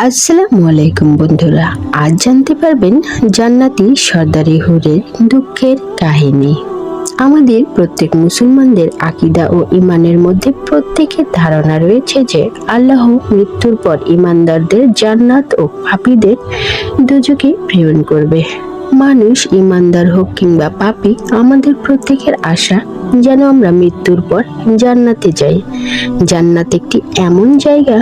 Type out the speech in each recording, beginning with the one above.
আসসালামু আলাইকুম বন্ধুরা, আজ জানতে পারবেন জান্নাতি সর্দারি হুরের দুঃখের কাহিনী। আমাদের প্রত্যেক মুসলমানদের আকীদা ও ঈমানের মধ্যে প্রত্যেকের ধারণা রয়েছে যে আল্লাহ মৃত্যুর পর ঈমানদারদের জান্নাত ও পাপীদের দোজখে প্রেরণ করবে। মানুষ ঈমানদার হোক কিংবা পাপী, আমাদের প্রত্যেকের আশা যেন আমরা মৃত্যুর পর জান্নাতে যাই। জান্নাত একটি এমন জায়গা,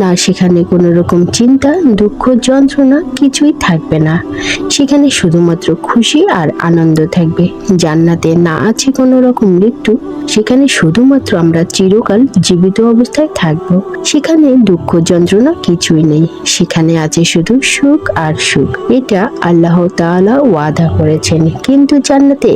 না সেখানে কোনো রকম চিন্তা, দুঃখ, যন্ত্রণা কিছুই থাকবে না। সেখানে শুধুমাত্র খুশি আর আনন্দ থাকবে। জান্নাতে না আছে কোনো রকম মৃত্যু, সেখানে শুধুমাত্র আমরা চিরকাল জীবিত অবস্থায় থাকব। সেখানে দুঃখ যন্ত্রণা কিছুই নেই, সেখানে আছে শুধু সুখ আর সুখ। এটা আল্লাহ তাআলা ওয়াদা করেছেন। কিন্তু জান্নাতে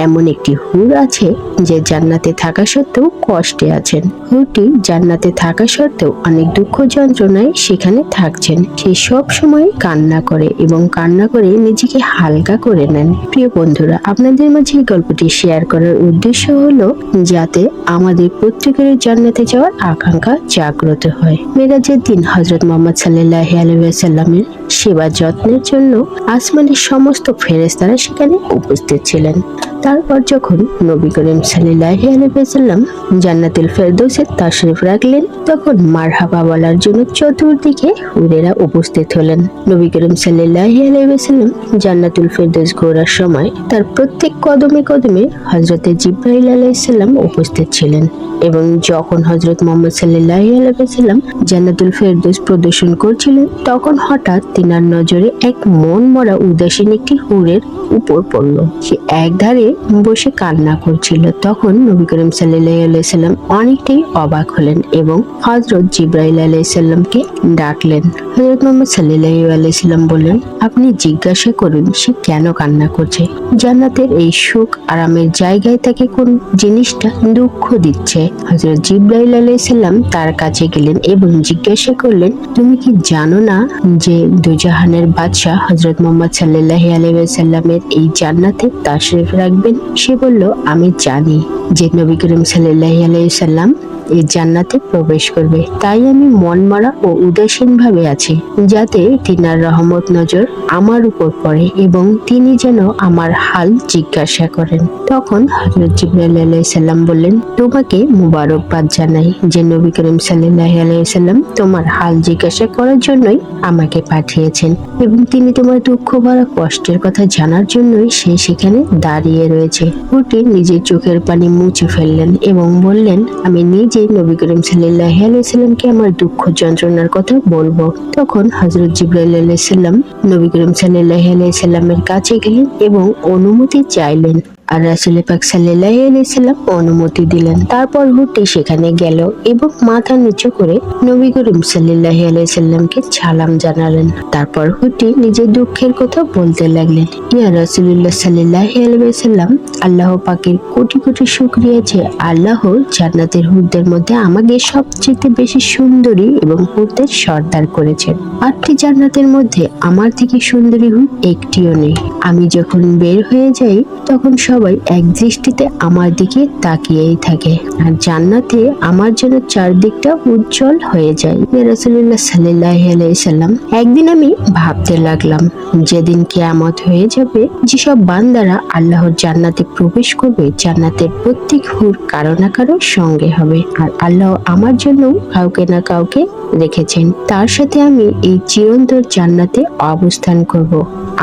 এমন একটি হুর আছে যে জান্নাতে থাকা সত্ত্বেও কষ্টে আছেন। হুরটি জান্নাতে থাকা সত্ত্বেও অনেক দুঃখ যন্ত্রণায় সেখানে থাকছেন। সে সব সময় কান্না করে এবং কান্না করে নিজেকে হালকা করে নেন। প্রিয় বন্ধুরা, আপনাদের মাঝে এই গল্পটি শেয়ার করার উদ্দেশ্য হলো যাতে আমাদের প্রত্যেকের জান্নাতে যাওয়ার আকাঙ্ক্ষা জাগ্রত হয়। মেরাজের দিন হযরত মুহাম্মদ সাল্লাল্লাহু আলাইহি ওয়াসাল্লামের সেবা যত্নের জন্য আসমানের সমস্ত ফেরেশতারা সেখানে উপস্থিত ছিলেন। তারপর যখন নবী করিম সাল্লাল্লাহু আলাইহি ওয়াসাল্লাম জান্নাতুল ফেরদৌসে তাশরিফ রাখলেন, তখন মারহাবা বলার জন্য চতুর্দিকে হুরেরা উপস্থিত হলেন। নবী করিম সাল্লাল্লাহু আলাইহি ওয়াসাল্লাম জান্নাতুল ফেরদৌস ঘোরার সময় তার প্রত্যেক কদমে কদমে হযরতে জিবরাইল আলাইহিস সালাম উপস্থিত ছিলেন। এবং যখন হযরত মুহাম্মদ সাল্লাল্লাহু আলাইহি ওয়াসাল্লাম জান্নাতুল ফেরদৌস প্রদর্শন করছিলেন, তখন হঠাৎ তিনার নজরে এক মন মরা উদাসীন একটি হুরের উপর পড়ল। সে একধারে বসে কান্না করছিল। তখন নবী করিম সাল্লাল্লাহু আলাইহি সাল্লাম অনেকটাই অবাক হলেন এবং হযরত জিবরাইল আলাইহিস সালামকে ডাকলেন। হযরত মুহাম্মদ সাল্লাল্লাহু আলাইহি সাল্লাম বললেন, আপনি জিজ্ঞাসা করুন সে কেন কান্না করছে। জান্নাতের এই সুখ আরামের জায়গায় তাকে কোন জিনিসটা দুঃখ দিচ্ছে। হযরত জিবরাইল আলাইহিস সালাম তার কাছে গেলেন এবং জিজ্ঞাসা করলেন, তুমি কি জানো না যে দুজাহানের বাদশা হযরত মুহাম্মদ সাল্লাল্লাহু আলাইহি ওয়াসাল্লামের এই জান্নাতে তাশরিফ রাখবেন? সে বলল, আমি জানি যে নবী করিম সাল্লাল্লাহু আলাইহি ওয়াসাল্লাম এই জান্নাতে প্রবেশ করবে, তাই আমি মনমরা ও উদাসীন ভাবে আছি, যাতে তিনার রহমত নজর আমার উপর পড়ে এবং তিনি যেন আমার হাল জিজ্ঞাসা করেন। তখন হযরত জিবরাইল আলাইহিস সালাম বললেন, তোমাকে মুবারকবাদ জানাই যে নবী করিম সাল্লাল্লাহু আলাইহি ওয়াসাল্লাম তোমার হাল জিজ্ঞাসা করার জন্যই আমাকে পাঠিয়েছেন এবং তিনি তোমার দুঃখ ভরা কষ্টের কথা জানার জন্যই সে সেখানে দাঁড়িয়ে রয়েছে। হুরটি নিজের চোখের পানি মুছে ফেললেন এবং বললেন, আমি নিজে নবী করিম সাল্লাল্লাহু আলাইহি সাল্লামকে আমার দুঃখ যন্ত্রণার কথা বলবো। তখন হযরত জিবরাইল আলাইহিস সালাম নবী করিম সাল্লাল্লাহু আলাইহি সাল্লামের কাছে গেলেন এবং অনুমতি চাইলেন, আর রাসূল পাক সাল্লাল্লাহু আলাইহি সাল্লাম অনুমতি দিলেন। তারপর হুরটি সেখানে গেল এবং মাথা নিচু করে নবী করিম সাল্লাল্লাহু আলাইহি সাল্লামকে সালাম জানালেন। তারপর হুরটি নিজের দুঃখের কথা বলতে লাগলেন, ইয়া রাসূলুল্লাহ সাল্লাল্লাহু আলাইহি সাল্লাম, আল্লাহ পাকের কোটি কোটি শুকরিয়া যে আল্লাহ জান্নাতের হুরদের মধ্যে আমাকে সবচেয়ে বেশি সুন্দরী এবং হুরদের সর্দার করেছেন। 8টি জান্নাতের মধ্যে আমার থেকে সুন্দরী হুর একটিও নেই। আমি যখন বের হয়ে যাই তখন সবাই এক দৃষ্টিতে আমার দিকে তাকিয়েই থাকে, আর জান্নাতে আমার জন্য চারদিকটা উজ্জ্বল হয়ে যায়। রাসূলুল্লাহ সাল্লাল্লাহু আলাইহি সাল্লাম, একদিন আমি ভাবতে লাগলাম, যেদিন কিয়ামত হয়ে যাবে, যেসব বান্দারা আল্লাহর জান্নাতে প্রবেশ করবে, জান্নাতের প্রত্যেক হুর কারো না কারো সঙ্গে হবে, আর আল্লাহ আমার জন্য কাউকে না কাউকে রেখেছেন, তার সাথে আমি এই চিরন্তর জান্নাতে অবস্থান করব।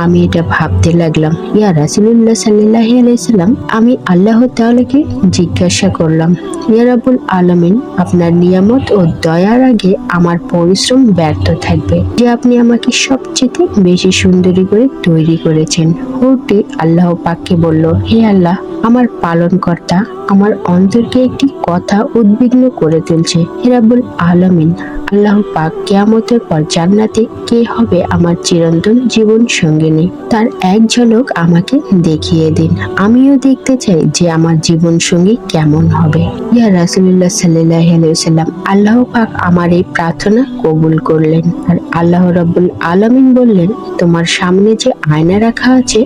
আমি এটা ভাবতে লাগলাম। ইয়া রাসূলুল্লাহ সাল্লাল্লাহু আলাইহি সাল্লাম, আমি আল্লাহ তাআলাকে জিজ্ঞাসা করলাম, ইয়া রাব্বুল আলামিন, আপনার নিয়ামত ও দয়ার আগে আমার পরিশ্রম ব্যর্থ থাকবে যে আপনি আমাকে সবচেয়ে বেশি সুন্দরী করে তৈরি করেছেন। হুরটি আল্লাহ পাককে বলল, হে আল্লাহ, আমার পালনকর্তা, আমার অন্তরকে একটি কথা উদ্বিগ্ন করে তুলছে। হে রাব্বুল আলামিন, আল্লাহ পাক কিয়ামতের পর জান্নাতে কে হবে আমার চিরন্তন জীবন সঙ্গিনী, তার এক ঝলক আমাকে দেখিয়ে দিন। আমিও দেখতে চাই যে আমার জীবন সঙ্গী কেমন হবে। ইয়া রাসূলুল্লাহ সাল্লাল্লাহু আলাইহি ওয়াসাল্লাম, আল্লাহ পাক আমার এই প্রার্থনা কবুল করলেন, আর আল্লাহ রাব্বুল আলামিন বললেন, তোমার সামনে যে আয়না রাখা আছে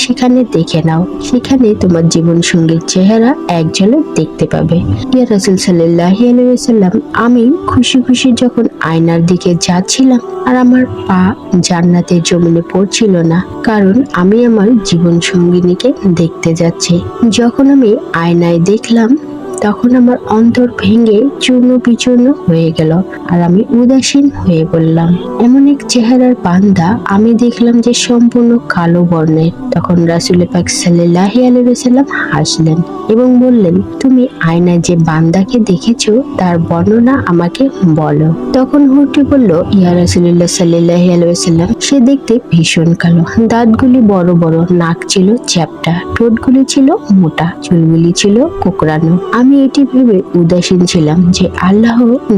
সেখানে দেখে নাও, সেখানে তোমার জীবন সঙ্গীর চেহারা এক ঝলক দেখতে পাবে। ইয়া রাসূল সাল্লাল্লাহু আলাইহি ওয়াসাল্লাম, আমি খুশি খুশি যখন আয়নার দিকে যাচ্ছিলাম আর আমার পা জান্নাতের জমিনে পড়ছিল না, কারণ আমি আমার জীবন সঙ্গিনীকে দেখতে যাচ্ছি। যখন আমি আয়নায় দেখলাম তখন আমার অন্তর ভেঙে চূর্ণ বিচূর্ণ হয়ে গেল আর আমি উদাসীন হয়ে পড়লাম। এমন এক চেহারার বান্দা আমি দেখলাম যে সম্পূর্ণ কালো বর্ণের। তখন রাসূল পাক সাল্লাল্লাহু আলাইহি ওয়াসাল্লাম হাসলেন এবং বললেন, তুমি আয়নায় যে বান্দাকে দেখেছো তার বর্ণনা আমাকে বলো। তখন হুরটি বলল, ইয়া রাসূলুল্লাহ সাল্লাল্লাহু আলাইহি ওয়াসাল্লাম, সে দেখতে ভীষণ কালো, দাঁতগুলি বড় বড়, নাক ছিল চ্যাপ্টা, ঠোঁটগুলি ছিল মোটা, চুলগুলি ছিল কোকড়ানো। আমি এটি ভেবে উদাসীন ছিলাম যে আল্লাহ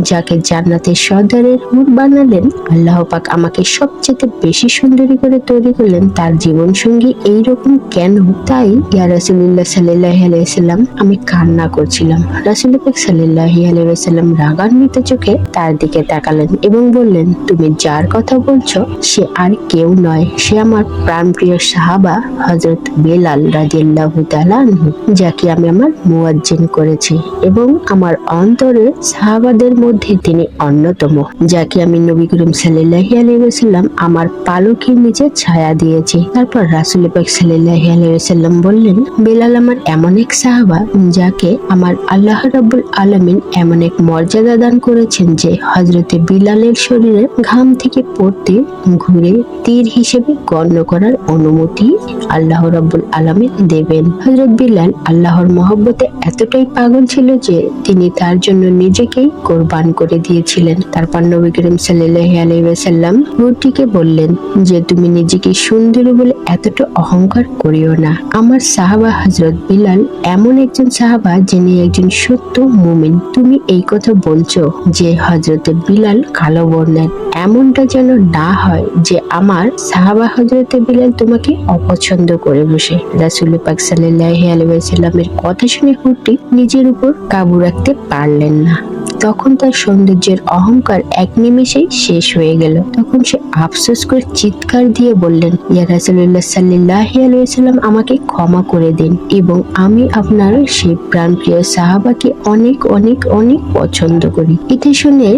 যাকে জান্নাতের সর্দারের হুর বানালেন, আল্লাহ পাক আমাকে সবচেয়ে বেশি সুন্দরী করে তৈরি করলেন, তার জীবন সঙ্গী এইরকম কেন? তাই ইয়া রাসূলুল্লাহ সাল্লাল্লাহু আলাইহি ওয়াসাল্লাম, আমি কান্না করছিলাম। রাসূল পাক সাল্লাল্লাহু আলাইহি ওয়াসাল্লাম রাগান্বিত চোখে তার দিকে তাকালেন এবং বললেন, তুমি যার কথা বলছো সে আর কেউ নয়, সে আমার প্রাণপ্রিয় সাহাবা হযরত বেলাল রাদিয়াল্লাহু তাআলা আনহু, যাকে আমি আমার মুয়াজ্জিন করেছি এবং আমার অন্তরে সাহাবাদের মধ্যে তিনি অন্যতম, যাকে আমি নবী করিম সাল্লাল্লাহু আলাইহি ওয়াসাল্লাম আমার পালকের নিচে ছায়া দিয়েছি। তারপর রাসূল পাক সাল্লাল্লাহু আলাইহি ওয়াসাল্লাম বললেন, বেলাল আমার এমন এক সাহাবা যাকে আমার আল্লাহ রাব্বুল আলামিন এমন এক মর্যাদা দান করেছেন যে হযরতে বিলালের শরীরে ঘাম থেকে পড়তে ঘুরে তীর হিসেবে গণ্য করার অনুমতি আল্লাহ রাব্বুল আলামিন দেবেন। হযরত বিলাল আল্লাহর মহব্বতে এতটাই পাগল ছিল যে তিনি তার জন্য নিজেকেই কোরবান করে দিয়েছিলেন। তারপর নবী করিম সাল্লাল্লাহু আলাইহি ওয়াসাল্লাম হুরটিকে বললেন যে তুমি নিজেকে সুন্দরী বলে এতটা অহংকার করিও না। আমার সাহাবা হযরত বিলাল এমন একজন সাহাবা যিনি একজন সত্য মুমিন। তুমি এই কথা বলছো যে হযরতে বিলাল কালো বর্ণের, এমনটা যেন না হয় যে আমার সাহাবা হযরতে বিলাল তোমাকে অপছন্দ করে বসে। রাসূল পাক সাল্লাল্লাহু আলাইহি ওয়াসাল্লামের কথা শুনে হুরটি নিজের উপর কাবু রাখতে পারলেন না। তখন তার সৌন্দর্যের অহংকার এক নিমেষেই শেষ হয়ে গেল। তখন সে আফসোস করে চিৎকার দিয়ে বললেন, ইয়া রাসূলুল্লাহ সাল্লাল্লাহু আলাইহি ওয়াসাল্লাম, আমাকে ক্ষমা করে দিন এবং আমি আপনার সেই প্রাণপ্রিয় সাহাবাকে অনেক অনেক অনেক পছন্দ করি। এতে শুনে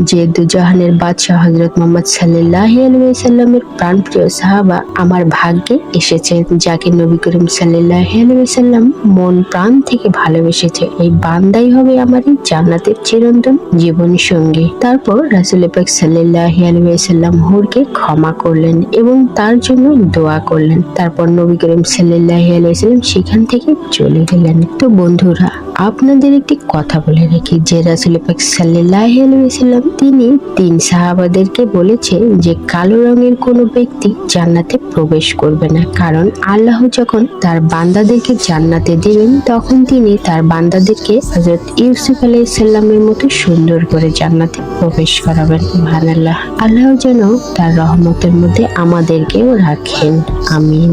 যে দুজাহানের বাদশাহ হযরত মুহাম্মদ সাল্লাল্লাহু আলাইহি ওয়াসাল্লামের প্রাণপ্রিয় সাহাবা আমার ভাগ্যে এসেছে, যাকে নবী করিম সাল্লাল্লাহু আলাইহি ওয়াসাল্লাম মন প্রাণ থেকে ভালোবেসেছে, এই বান্দাই হবে আমার এই জান্নাতের চিরন্তন জীবন সঙ্গী। তারপর রাসূল পাক সাল্লাল্লাহু আলাইহি ওয়াসাল্লাম হুরকে ক্ষমা করলেন এবং তার জন্য দোয়া করলেন। তারপর নবী করিম সাল্লাল্লাহু আলাইহি ওয়াসাল্লাম সেখান থেকে চলে গেলেন। তো বন্ধুরা, আপনাদের একটি কথা বলে রাখি যে রাসূল পাক সাল্লাল্লাহু আলাইহি ওয়াসাল্লাম তিনি তিন সাহাবাদেরকে বলেছে যে কালো রঙের কোনো ব্যক্তি জান্নাতে প্রবেশ করবে না, কারণ আল্লাহ যখন তার বান্দাদেরকে জান্নাতে দিবেন তখন তিনি তার বান্দাদেরকে হযরত ইউসুফ আলাইহিস সালামের মতো সুন্দর করে জান্নাতে প্রবেশ করাবেন। সুবহানাল্লাহ। আল্লাহ যেন তার রহমতের মধ্যে আমাদেরকেও রাখেন। আমিন।